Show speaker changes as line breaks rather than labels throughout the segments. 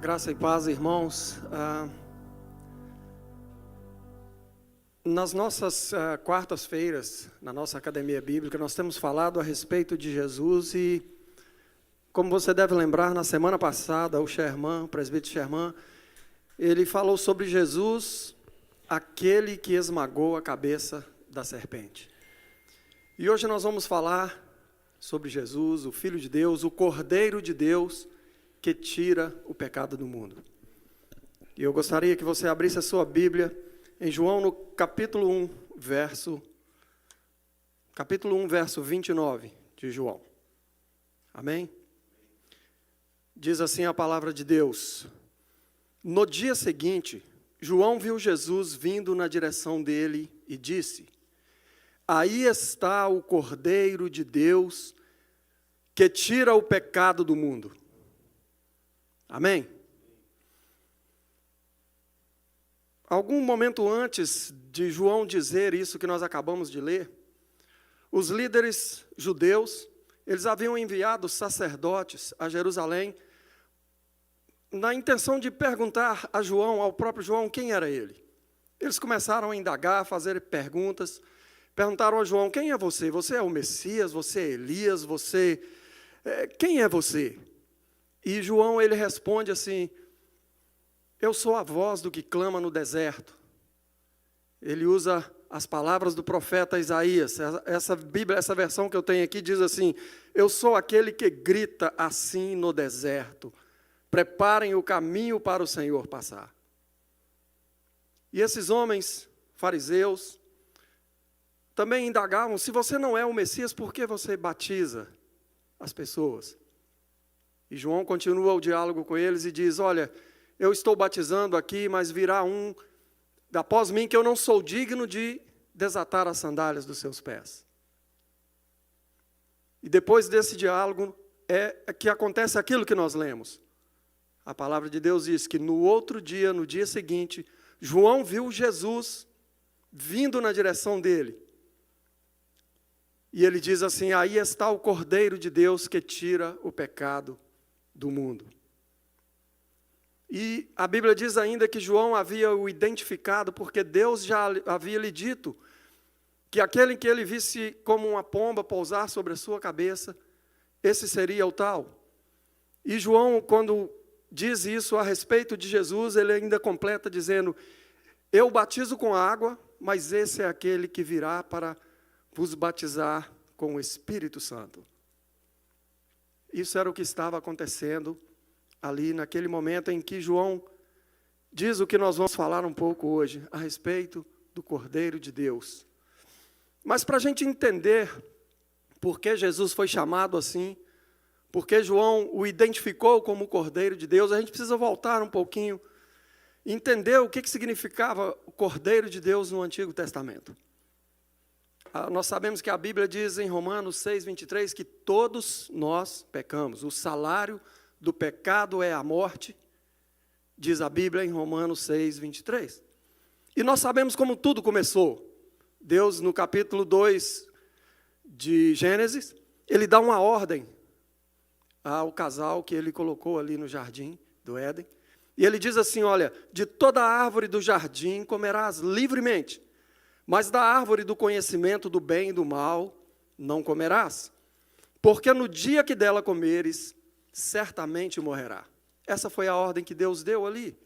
Graça e paz, irmãos. Nas nossas quartas-feiras, na nossa academia bíblica, nós temos falado a respeito de Jesus e, como você deve lembrar, na semana passada, o presbítero Sherman, ele falou sobre Jesus, aquele que esmagou a cabeça da serpente. E hoje nós vamos falar sobre Jesus, o Filho de Deus, o Cordeiro de Deus, que tira o pecado do mundo. E eu gostaria que você abrisse a sua Bíblia em João, no capítulo 1, verso 29 de João. Amém? Diz assim a palavra de Deus: No dia seguinte, João viu Jesus vindo na direção dele e disse: Aí está o Cordeiro de Deus, que tira o pecado do mundo. Amém? Algum momento antes de João dizer isso que nós acabamos de ler, os líderes judeus, eles haviam enviado sacerdotes a Jerusalém na intenção de perguntar a João, ao próprio João, quem era ele. Eles começaram a indagar, a fazer perguntas, perguntaram a João: quem é você? Você é o Messias? Você é Elias? Quem é você? E João, ele responde assim: eu sou a voz do que clama no deserto. Ele usa as palavras do profeta Isaías. Essa versão que eu tenho aqui diz assim: eu sou aquele que grita assim no deserto. Preparem o caminho para o Senhor passar. E esses homens, fariseus, também indagavam: se você não é o Messias, por que você batiza as pessoas? E João continua o diálogo com eles e diz: olha, eu estou batizando aqui, mas virá um após mim que eu não sou digno de desatar as sandálias dos seus pés. E depois desse diálogo é que acontece aquilo que nós lemos. A palavra de Deus diz que no outro dia, no dia seguinte, João viu Jesus vindo na direção dele. E ele diz assim: aí está o Cordeiro de Deus que tira o pecado do mundo. E a Bíblia diz ainda que João havia o identificado, porque Deus já havia lhe dito que aquele que ele visse como uma pomba pousar sobre a sua cabeça, esse seria o tal. E João, quando diz isso a respeito de Jesus, ele ainda completa dizendo: eu batizo com água, mas esse é aquele que virá para vos batizar com o Espírito Santo. Isso era o que estava acontecendo ali naquele momento em que João diz o que nós vamos falar um pouco hoje, a respeito do Cordeiro de Deus. Mas para a gente entender por que Jesus foi chamado assim, por que João o identificou como o Cordeiro de Deus, a gente precisa voltar um pouquinho e entender o que significava o Cordeiro de Deus no Antigo Testamento. Nós sabemos que a Bíblia diz em Romanos 6:23 que todos nós pecamos. O salário do pecado é a morte, diz a Bíblia em Romanos 6:23. E nós sabemos como tudo começou. Deus, no capítulo 2 de Gênesis, ele dá uma ordem ao casal que ele colocou ali no jardim do Éden. E ele diz assim: olha, de toda árvore do jardim comerás livremente, mas da árvore do conhecimento do bem e do mal não comerás, porque no dia que dela comeres, certamente morrerá. Essa foi a ordem que Deus deu ali.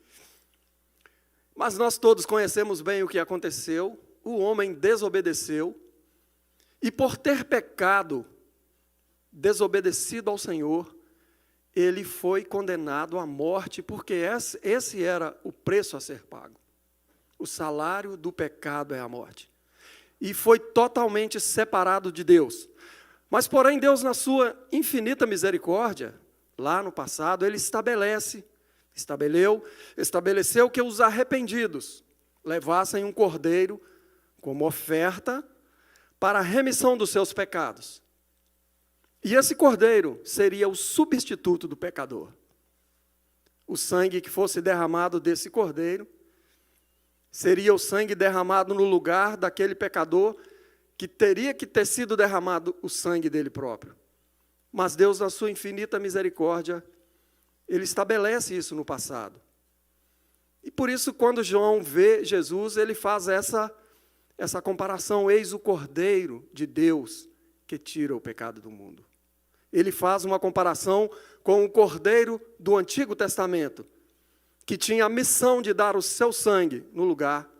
Mas nós todos conhecemos bem o que aconteceu. O homem desobedeceu, e por ter pecado, desobedecido ao Senhor, ele foi condenado à morte, porque esse era o preço a ser pago. O salário do pecado é a morte. E foi totalmente separado de Deus. Mas, porém, Deus, na sua infinita misericórdia, lá no passado, ele estabeleceu que os arrependidos levassem um cordeiro como oferta para a remissão dos seus pecados. E esse cordeiro seria o substituto do pecador. O sangue que fosse derramado desse cordeiro seria o sangue derramado no lugar daquele pecador que teria que ter sido derramado o sangue dele próprio. Mas Deus, na sua infinita misericórdia, Ele estabelece isso no passado. E por isso, quando João vê Jesus, ele faz essa comparação: eis o Cordeiro de Deus que tira o pecado do mundo. Ele faz uma comparação com o Cordeiro do Antigo Testamento, que tinha a missão de dar o seu sangue no lugar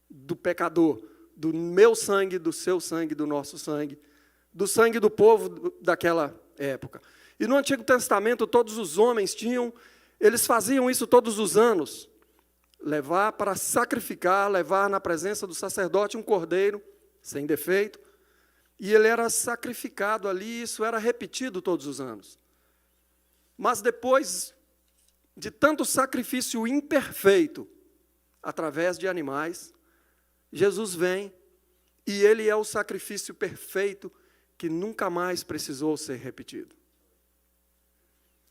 do pecador, do meu sangue, do seu sangue, do nosso sangue, do sangue do povo daquela época. E no Antigo Testamento, todos os homens eles faziam isso todos os anos, levar para sacrificar, levar na presença do sacerdote um cordeiro sem defeito, e ele era sacrificado ali, isso era repetido todos os anos. Mas depois de tanto sacrifício imperfeito, através de animais, Jesus vem e ele é o sacrifício perfeito que nunca mais precisou ser repetido.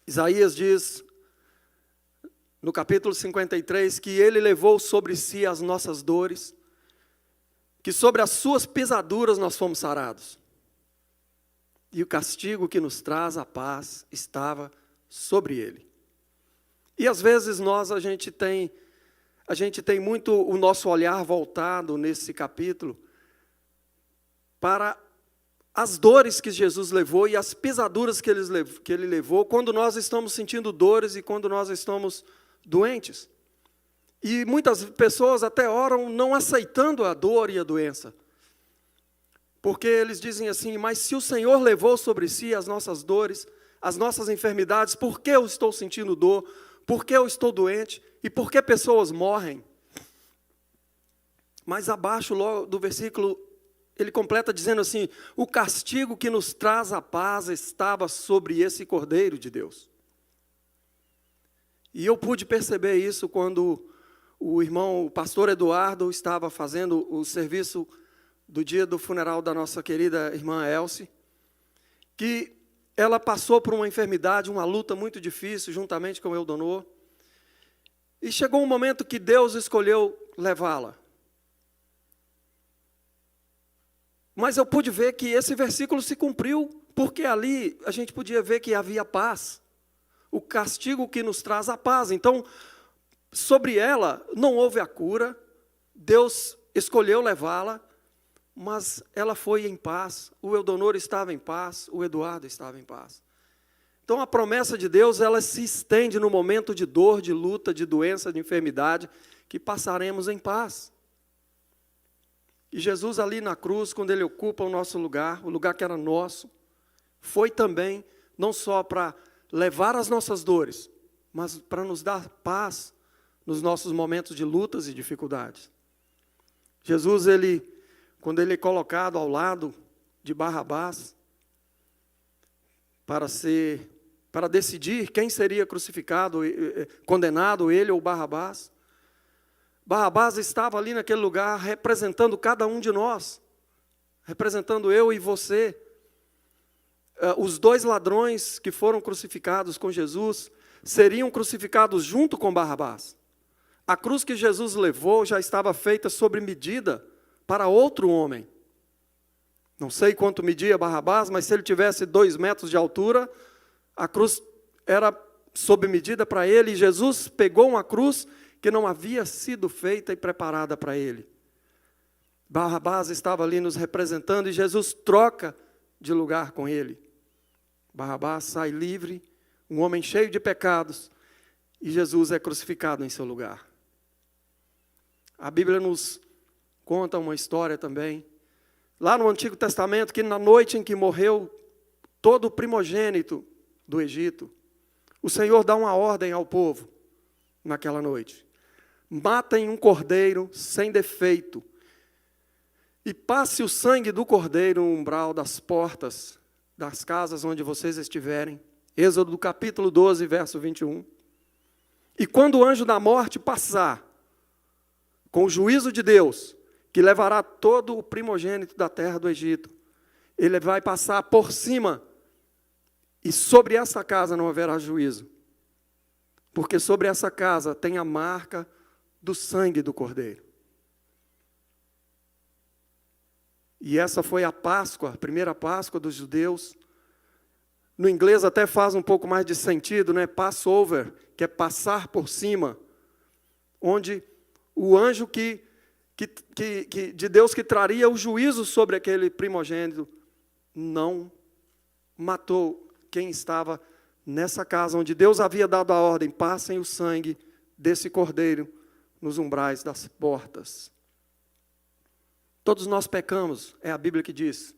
Isaías diz, no capítulo 53, que ele levou sobre si as nossas dores, que sobre as suas pisaduras nós fomos sarados. E o castigo que nos traz a paz estava sobre ele. E às vezes a gente tem muito o nosso olhar voltado nesse capítulo para as dores que Jesus levou e as pisaduras que ele levou quando nós estamos sentindo dores e quando nós estamos doentes. E muitas pessoas até oram não aceitando a dor e a doença. Porque eles dizem assim: mas se o Senhor levou sobre si as nossas dores, as nossas enfermidades, por que eu estou sentindo dor? Por que eu estou doente? E por que pessoas morrem? Mas abaixo logo do versículo, ele completa dizendo assim: o castigo que nos traz a paz estava sobre esse Cordeiro de Deus. E eu pude perceber isso quando o pastor Eduardo, estava fazendo o serviço do dia do funeral da nossa querida irmã Elce, que ela passou por uma enfermidade, uma luta muito difícil, juntamente com o Eudonor, e chegou um momento que Deus escolheu levá-la. Mas eu pude ver que esse versículo se cumpriu, porque ali a gente podia ver que havia paz, o castigo que nos traz a paz. Então, sobre ela não houve a cura, Deus escolheu levá-la, mas ela foi em paz, o Eudonor estava em paz, o Eduardo estava em paz. Então a promessa de Deus, ela se estende no momento de dor, de luta, de doença, de enfermidade, que passaremos em paz. E Jesus ali na cruz, quando ele ocupa o nosso lugar, o lugar que era nosso, foi também, não só para levar as nossas dores, mas para nos dar paz nos nossos momentos de lutas e dificuldades. Jesus, quando ele é colocado ao lado de Barrabás, para decidir quem seria crucificado, condenado, ele ou Barrabás, Barrabás estava ali naquele lugar representando cada um de nós, representando eu e você. Os dois ladrões que foram crucificados com Jesus seriam crucificados junto com Barrabás. A cruz que Jesus levou já estava feita sobre medida para outro homem. Não sei quanto media Barrabás, mas se ele tivesse 2 metros de altura, a cruz era sob medida para ele, e Jesus pegou uma cruz que não havia sido feita e preparada para ele. Barrabás estava ali nos representando e Jesus troca de lugar com ele. Barrabás sai livre, um homem cheio de pecados, e Jesus é crucificado em seu lugar. A Bíblia nos conta uma história também, lá no Antigo Testamento, que na noite em que morreu todo o primogênito do Egito, o Senhor dá uma ordem ao povo naquela noite: matem um cordeiro sem defeito e passe o sangue do cordeiro no umbral das portas das casas onde vocês estiverem. Êxodo capítulo 12, verso 21. E quando o anjo da morte passar com o juízo de Deus, que levará todo o primogênito da terra do Egito, ele vai passar por cima, e sobre essa casa não haverá juízo, porque sobre essa casa tem a marca do sangue do Cordeiro. E essa foi a Páscoa, a primeira Páscoa dos judeus. No inglês até faz um pouco mais de sentido, né? Passover, que é passar por cima, onde o anjo de Deus que traria o juízo sobre aquele primogênito não matou quem estava nessa casa, onde Deus havia dado a ordem: passem o sangue desse cordeiro nos umbrais das portas. Todos nós pecamos, é a Bíblia que diz.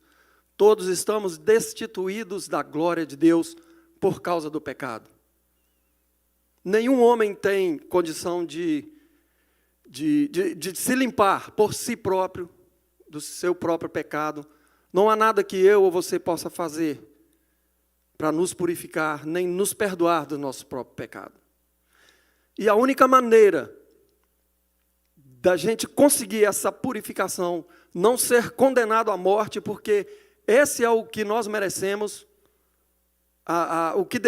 Todos estamos destituídos da glória de Deus por causa do pecado. Nenhum homem tem condição de se limpar por si próprio, do seu próprio pecado. Não há nada que eu ou você possa fazer para nos purificar, nem nos perdoar do nosso próprio pecado. E a única maneira da gente conseguir essa purificação, não ser condenado à morte, porque esse é o que nós merecemos, o que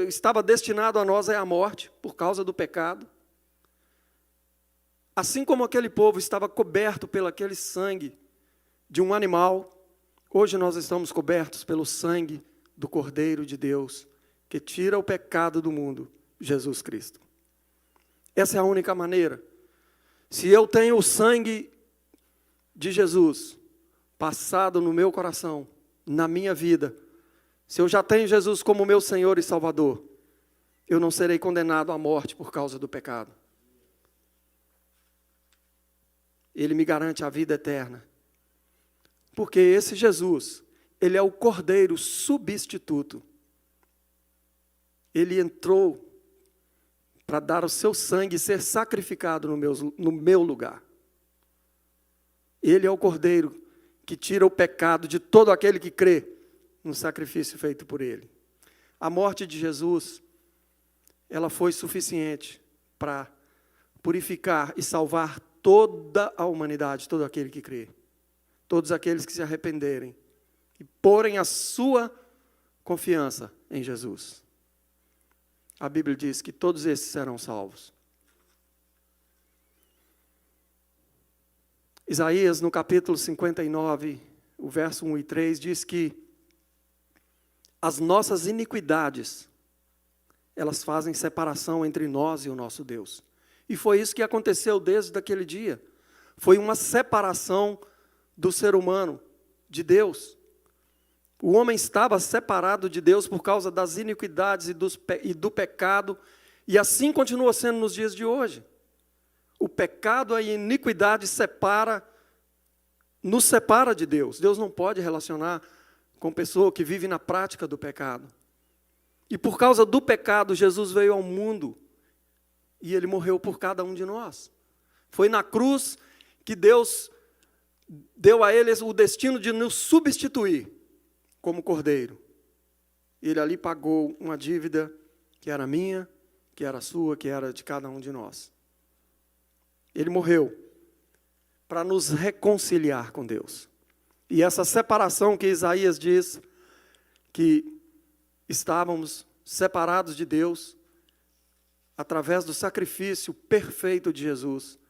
estava destinado a nós é a morte, por causa do pecado. Assim como aquele povo estava coberto pelo aquele sangue de um animal, hoje nós estamos cobertos pelo sangue do Cordeiro de Deus, que tira o pecado do mundo, Jesus Cristo. Essa é a única maneira. Se eu tenho o sangue de Jesus passado no meu coração, na minha vida, se eu já tenho Jesus como meu Senhor e Salvador, eu não serei condenado à morte por causa do pecado. Ele me garante a vida eterna. Porque esse Jesus, ele é o Cordeiro substituto. Ele entrou para dar o seu sangue e ser sacrificado no meu lugar. Ele é o Cordeiro que tira o pecado de todo aquele que crê no sacrifício feito por ele. A morte de Jesus, ela foi suficiente para purificar e salvar toda a humanidade, todo aquele que crê. Todos aqueles que se arrependerem e porem a sua confiança em Jesus. A Bíblia diz que todos esses serão salvos. Isaías, no capítulo 59, o verso 1 e 3, diz que as nossas iniquidades, elas fazem separação entre nós e o nosso Deus. E foi isso que aconteceu desde aquele dia. Foi uma separação do ser humano de Deus. O homem estava separado de Deus por causa das iniquidades e do pecado, e assim continua sendo nos dias de hoje. O pecado e a iniquidade nos separa de Deus. Deus não pode relacionar com pessoa que vive na prática do pecado. E por causa do pecado, Jesus veio ao mundo e ele morreu por cada um de nós. Foi na cruz que Deus deu a ele o destino de nos substituir como cordeiro. Ele ali pagou uma dívida que era minha, que era sua, que era de cada um de nós. Ele morreu para nos reconciliar com Deus. E essa separação que Isaías diz que estávamos separados de Deus, através do sacrifício perfeito de Jesus,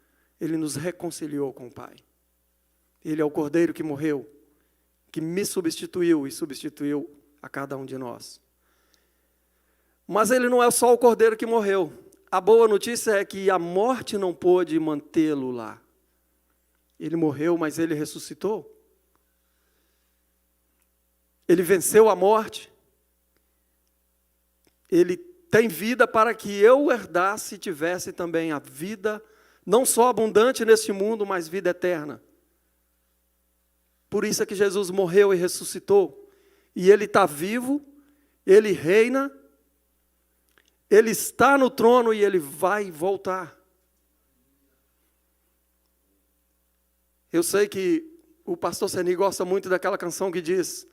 ele nos reconciliou com o Pai. Ele é o Cordeiro que morreu, que me substituiu e substituiu a cada um de nós. Mas ele não é só o Cordeiro que morreu. A boa notícia é que a morte não pôde mantê-lo lá. Ele morreu, mas ele ressuscitou. Ele venceu a morte. Ele tem vida para que eu herdasse e tivesse também a vida, não só abundante neste mundo, mas vida eterna. Por isso é que Jesus morreu e ressuscitou. E ele está vivo, ele reina, ele está no trono e ele vai voltar. Eu sei que o pastor Seni gosta muito daquela canção que diz: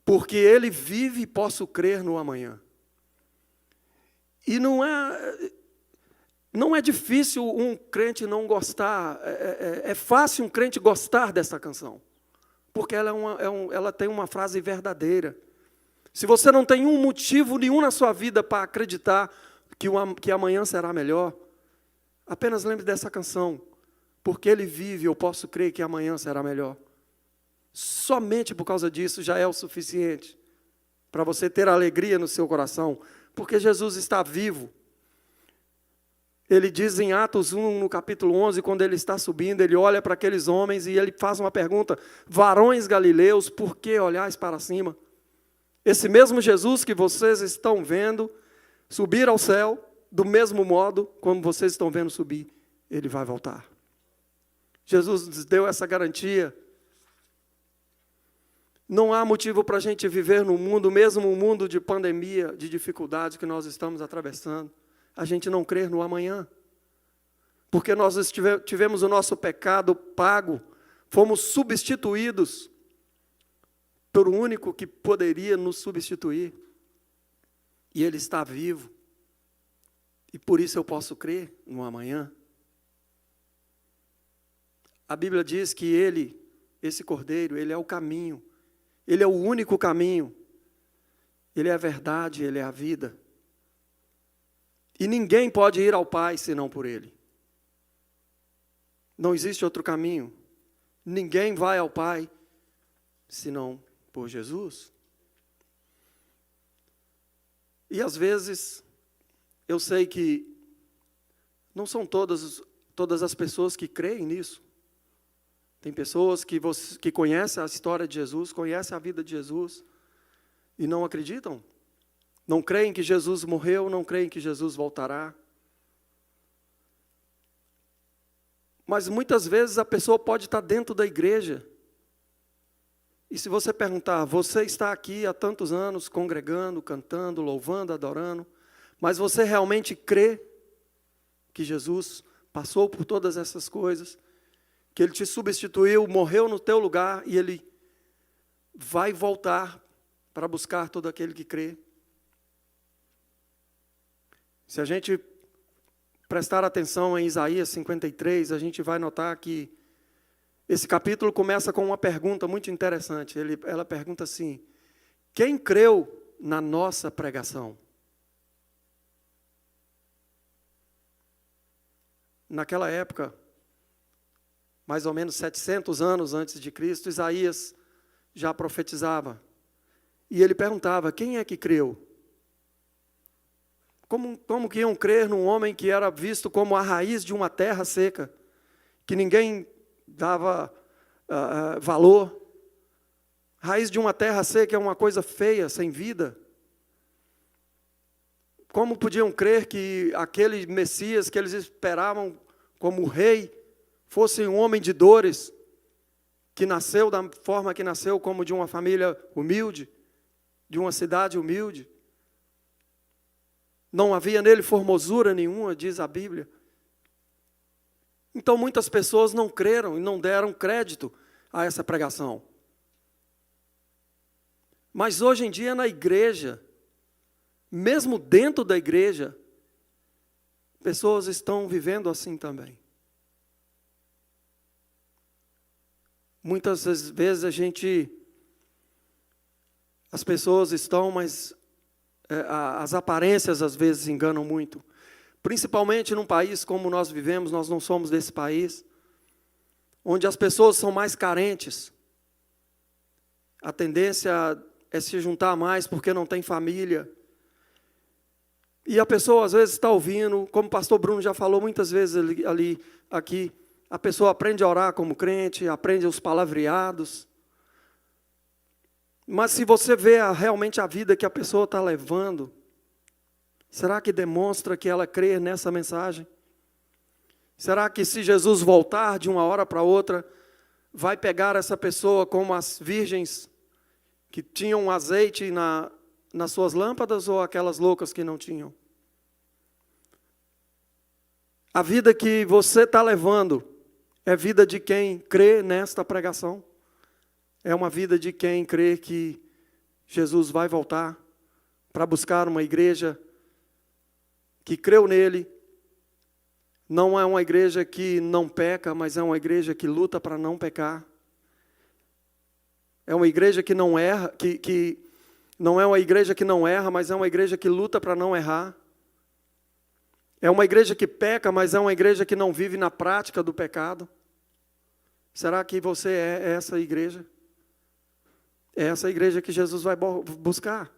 porque ele vive e posso crer no amanhã. E não é difícil um crente não gostar, é fácil um crente gostar dessa canção. Porque ela tem uma frase verdadeira. Se você não tem um motivo nenhum na sua vida para acreditar que amanhã será melhor, apenas lembre dessa canção. Porque ele vive, eu posso crer que amanhã será melhor. Somente por causa disso já é o suficiente para você ter alegria no seu coração, porque Jesus está vivo. Ele diz em Atos 1, no capítulo 11, quando ele está subindo, ele olha para aqueles homens e ele faz uma pergunta: varões galileus, por que olhais para cima? Esse mesmo Jesus que vocês estão vendo subir ao céu, do mesmo modo como vocês estão vendo subir, ele vai voltar. Jesus nos deu essa garantia. Não há motivo para a gente viver no mundo, mesmo um mundo de pandemia, de dificuldade que nós estamos atravessando, a gente não crer no amanhã. Porque nós tivemos o nosso pecado pago, fomos substituídos por um único que poderia nos substituir. E Ele está vivo. E por isso eu posso crer no amanhã. A Bíblia diz que Ele, esse Cordeiro, Ele é o caminho. Ele é o único caminho. Ele é a verdade, Ele é a vida. E ninguém pode ir ao Pai senão por Ele. Não existe outro caminho. Ninguém vai ao Pai senão por Jesus. E às vezes, eu sei que não são todas as pessoas que creem nisso. Tem pessoas que conhecem a história de Jesus, conhecem a vida de Jesus e não acreditam. Não creem que Jesus morreu, não creem que Jesus voltará. Mas muitas vezes a pessoa pode estar dentro da igreja. E se você perguntar, você está aqui há tantos anos congregando, cantando, louvando, adorando, mas você realmente crê que Jesus passou por todas essas coisas, que Ele te substituiu, morreu no teu lugar e Ele vai voltar para buscar todo aquele que crê? Se a gente prestar atenção em Isaías 53, a gente vai notar que esse capítulo começa com uma pergunta muito interessante. Ela pergunta assim: quem creu na nossa pregação? Naquela época, mais ou menos 700 anos antes de Cristo, Isaías já profetizava. E ele perguntava: quem é que creu? Como que iam crer num homem que era visto como a raiz de uma terra seca, que ninguém dava valor? Raiz de uma terra seca é uma coisa feia, sem vida. Como podiam crer que aquele Messias que eles esperavam como rei fosse um homem de dores, que nasceu da forma que nasceu, como de uma família humilde, de uma cidade humilde? Não havia nele formosura nenhuma, diz a Bíblia. Então muitas pessoas não creram e não deram crédito a essa pregação. Mas hoje em dia na igreja, mesmo dentro da igreja, pessoas estão vivendo assim também. Muitas vezes as pessoas estão, mas as aparências às vezes enganam muito. Principalmente num país como nós vivemos, nós não somos desse país, onde as pessoas são mais carentes. A tendência é se juntar mais porque não tem família. E a pessoa às vezes está ouvindo, como o pastor Bruno já falou muitas vezes aqui, a pessoa aprende a orar como crente, aprende os palavreados. Mas se você vê realmente a vida que a pessoa está levando, será que demonstra que ela crê nessa mensagem? Será que se Jesus voltar de uma hora para outra, vai pegar essa pessoa como as virgens que tinham azeite nas suas lâmpadas ou aquelas loucas que não tinham? A vida que você está levando é vida de quem crê nesta pregação? É uma vida de quem crê que Jesus vai voltar para buscar uma igreja que creu nele? Não é uma igreja que não peca, mas é uma igreja que luta para não pecar. É uma igreja que não erra, que não é uma igreja que não erra, mas é uma igreja que luta para não errar. É uma igreja que peca, mas é uma igreja que não vive na prática do pecado. Será que você é essa igreja? É essa igreja que Jesus vai buscar.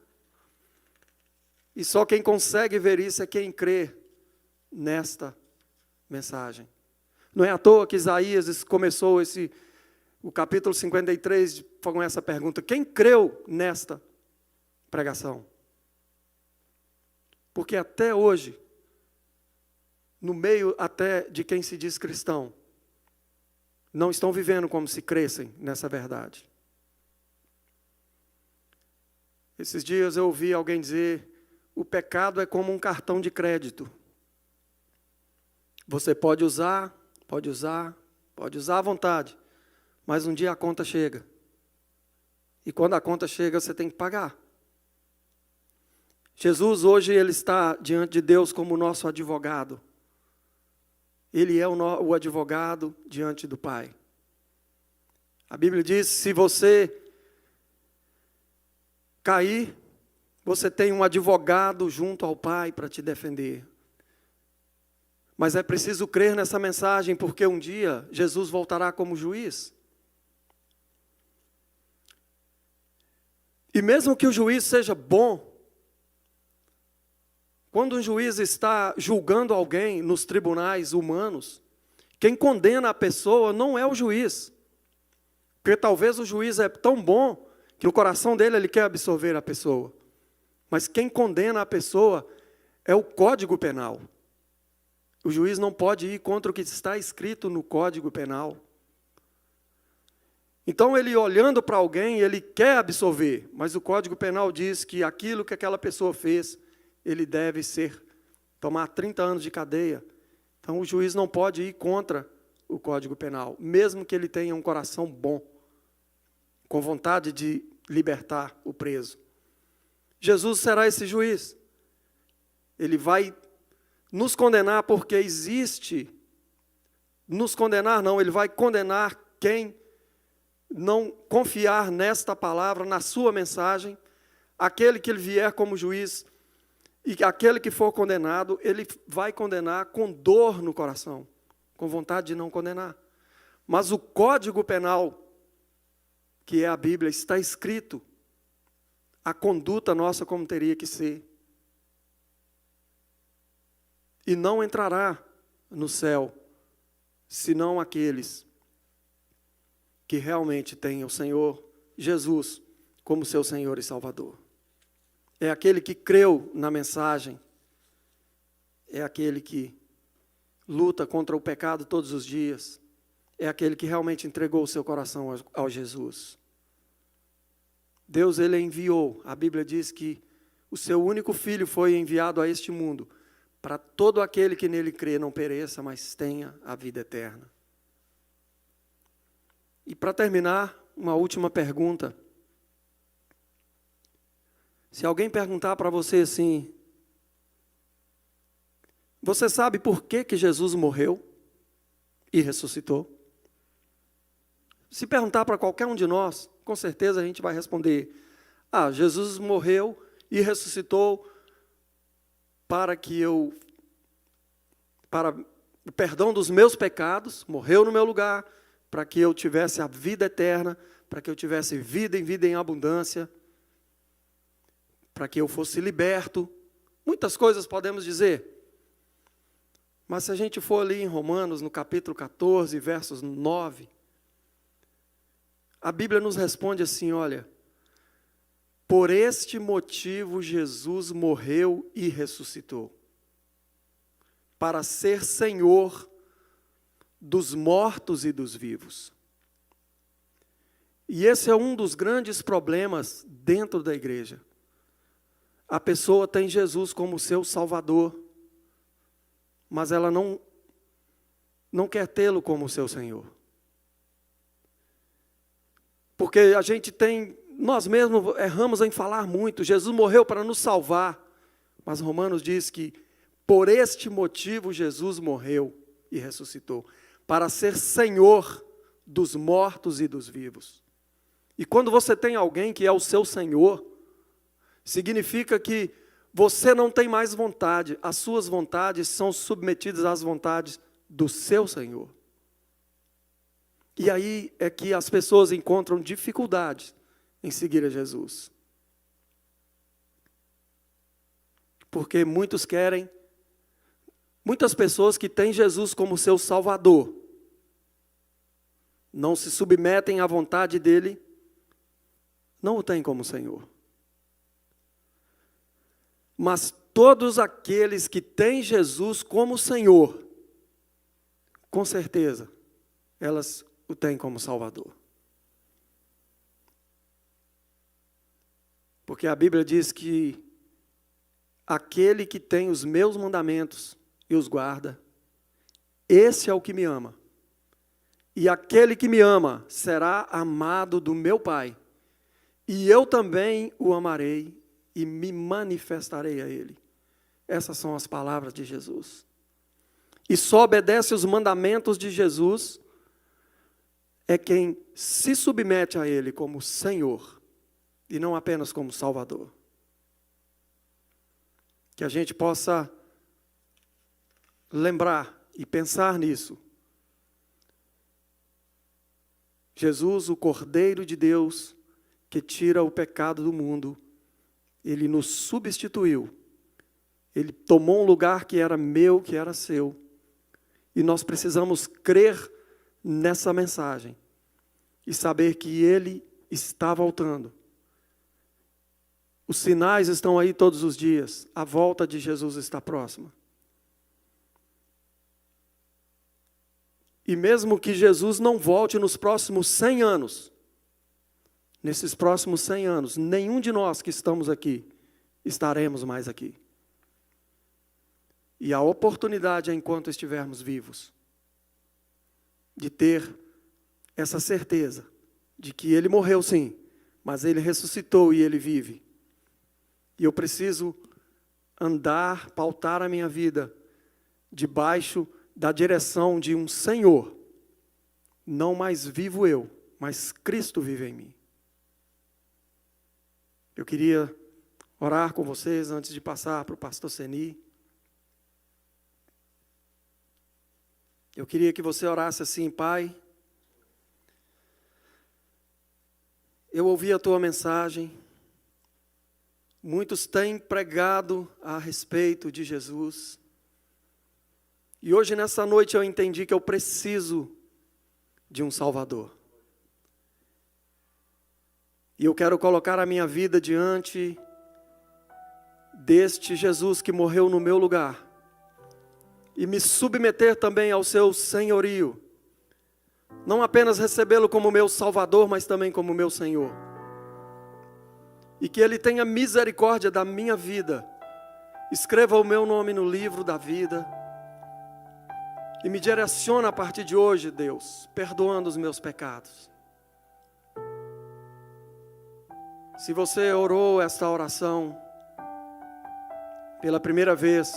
E só quem consegue ver isso é quem crê nesta mensagem. Não é à toa que Isaías começou o capítulo 53 com essa pergunta: quem creu nesta pregação? Porque até hoje, no meio até de quem se diz cristão, não estão vivendo como se crescem nessa verdade. Esses dias eu ouvi alguém dizer: o pecado é como um cartão de crédito. Você pode usar à vontade, mas um dia a conta chega. E quando a conta chega, você tem que pagar. Jesus hoje ele está diante de Deus como o nosso advogado. Ele é o advogado diante do Pai. A Bíblia diz: se você cair, você tem um advogado junto ao Pai para te defender. Mas é preciso crer nessa mensagem, porque um dia Jesus voltará como juiz. E mesmo que o juiz seja bom, quando um juiz está julgando alguém nos tribunais humanos, quem condena a pessoa não é o juiz. Porque talvez o juiz é tão bom que no coração dele ele quer absolver a pessoa. Mas quem condena a pessoa é o Código Penal. O juiz não pode ir contra o que está escrito no Código Penal. Então ele olhando para alguém, ele quer absolver, mas o Código Penal diz que aquilo que aquela pessoa fez, ele deve tomar 30 anos de cadeia. Então o juiz não pode ir contra o Código Penal, mesmo que ele tenha um coração bom, com vontade de libertar o preso. Jesus será esse juiz. Ele vai nos condenar porque existe. Nos condenar não, ele vai condenar quem não confiar nesta palavra, na sua mensagem. Aquele que ele vier como juiz e aquele que for condenado, ele vai condenar com dor no coração, com vontade de não condenar. Mas o Código Penal, que é a Bíblia, está escrito a conduta nossa como teria que ser. E não entrará no céu, senão aqueles que realmente têm o Senhor Jesus como seu Senhor e Salvador. É aquele que creu na mensagem, é aquele que luta contra o pecado todos os dias, é aquele que realmente entregou o seu coração ao Jesus. Deus, ele enviou, a Bíblia diz que o seu único filho foi enviado a este mundo, para todo aquele que nele crê não pereça, mas tenha a vida eterna. E para terminar, uma última pergunta. Se alguém perguntar para você assim: você sabe por que Jesus morreu e ressuscitou? Se perguntar para qualquer um de nós, com certeza a gente vai responder: Jesus morreu e ressuscitou para o perdão dos meus pecados, morreu no meu lugar, para que eu tivesse a vida eterna, para que eu tivesse vida em abundância, para que eu fosse liberto. Muitas coisas podemos dizer. Mas se a gente for ali em Romanos, no capítulo 14, versos 9, a Bíblia nos responde assim: olha, por este motivo Jesus morreu e ressuscitou, para ser Senhor dos mortos e dos vivos. E esse é um dos grandes problemas dentro da igreja. A pessoa tem Jesus como seu Salvador, mas ela não quer tê-lo como seu Senhor. Porque a gente nós mesmos erramos em falar muito. Jesus morreu para nos salvar, mas Romanos diz que por este motivo Jesus morreu e ressuscitou, para ser Senhor dos mortos e dos vivos. E quando você tem alguém que é o seu Senhor, significa que você não tem mais vontade, as suas vontades são submetidas às vontades do seu Senhor. E aí é que as pessoas encontram dificuldades em seguir a Jesus. porque muitas pessoas que têm Jesus como seu Salvador, não se submetem à vontade dele, não o têm como Senhor. Mas todos aqueles que têm Jesus como Senhor, com certeza, elas o têm como Salvador. Porque a Bíblia diz que aquele que tem os meus mandamentos e os guarda, esse é o que me ama. E aquele que me ama será amado do meu Pai. E eu também o amarei e me manifestarei a ele. Essas são as palavras de Jesus. E só obedece os mandamentos de Jesus é quem se submete a ele como Senhor e não apenas como Salvador. Que a gente possa lembrar e pensar nisso. Jesus, o Cordeiro de Deus, que tira o pecado do mundo, ele nos substituiu. Ele tomou um lugar que era meu, que era seu. E nós precisamos crer nessa mensagem e saber que ele está voltando. Os sinais estão aí todos os dias. A volta de Jesus está próxima. E mesmo que Jesus não volte nos próximos 100 anos, nesses próximos 100 anos, nenhum de nós que estamos aqui estaremos mais aqui. E a oportunidade é enquanto estivermos vivos, de ter essa certeza de que ele morreu sim, mas ele ressuscitou e ele vive. E eu preciso andar, pautar a minha vida debaixo da direção de um Senhor. Não mais vivo eu, mas Cristo vive em mim. Eu queria orar com vocês antes de passar para o pastor Seni. Eu queria que você orasse assim: Pai, eu ouvi a tua mensagem. Muitos têm pregado a respeito de Jesus. E hoje, nessa noite, eu entendi que eu preciso de um Salvador. E eu quero colocar a minha vida diante deste Jesus que morreu no meu lugar. E me submeter também ao seu senhorio. Não apenas recebê-lo como meu Salvador, mas também como meu Senhor. E que Ele tenha misericórdia da minha vida. Escreva o meu nome no livro da vida. E me direciona a partir de hoje, Deus, perdoando os meus pecados. Se você orou esta oração pela primeira vez,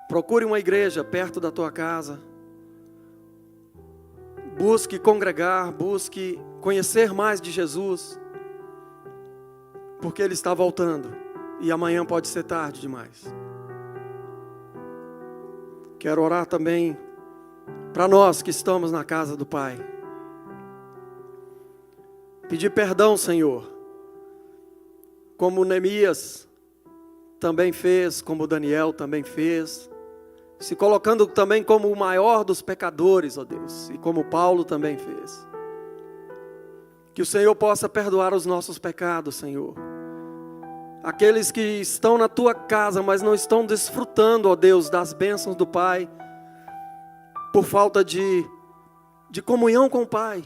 procure uma igreja perto da tua casa. Busque congregar, busque conhecer mais de Jesus, porque Ele está voltando e amanhã pode ser tarde demais. Quero orar também para nós que estamos na casa do Pai. Pedir perdão, Senhor, como Neemias também fez, como Daniel também fez, se colocando também como o maior dos pecadores, ó Deus, e como Paulo também fez. Que o Senhor possa perdoar os nossos pecados, Senhor. Aqueles que estão na tua casa, mas não estão desfrutando, ó Deus, das bênçãos do Pai, por falta de comunhão com o Pai.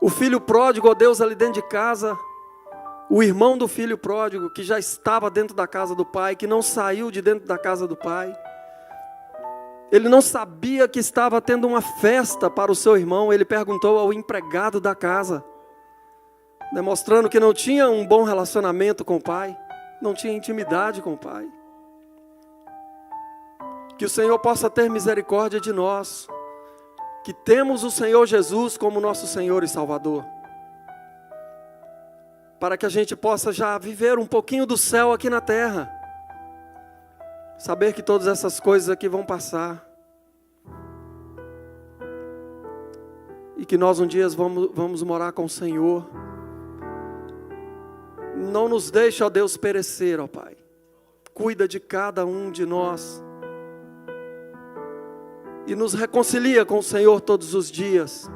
O filho pródigo, ó Deus, ali dentro de casa, o irmão do filho pródigo, que já estava dentro da casa do Pai, que não saiu de dentro da casa do Pai. Ele não sabia que estava tendo uma festa para o seu irmão. Ele perguntou ao empregado da casa, demonstrando que não tinha um bom relacionamento com o Pai, não tinha intimidade com o Pai. Que o Senhor possa ter misericórdia de nós, que temos o Senhor Jesus como nosso Senhor e Salvador, para que a gente possa já viver um pouquinho do céu aqui na terra, saber que todas essas coisas aqui vão passar, e que nós um dia vamos morar com o Senhor, Não nos deixe, ó Deus, perecer, ó Pai. Cuida de cada um de nós. E nos reconcilia com o Senhor todos os dias.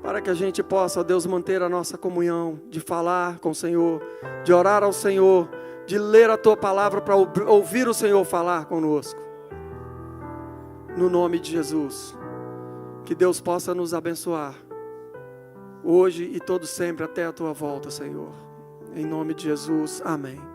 Para que a gente possa, ó Deus, manter a nossa comunhão. De falar com o Senhor. De orar ao Senhor. De ler a Tua palavra para ouvir o Senhor falar conosco. No nome de Jesus. Que Deus possa nos abençoar. Hoje e todo sempre até a Tua volta, Senhor. Em nome de Jesus. Amém.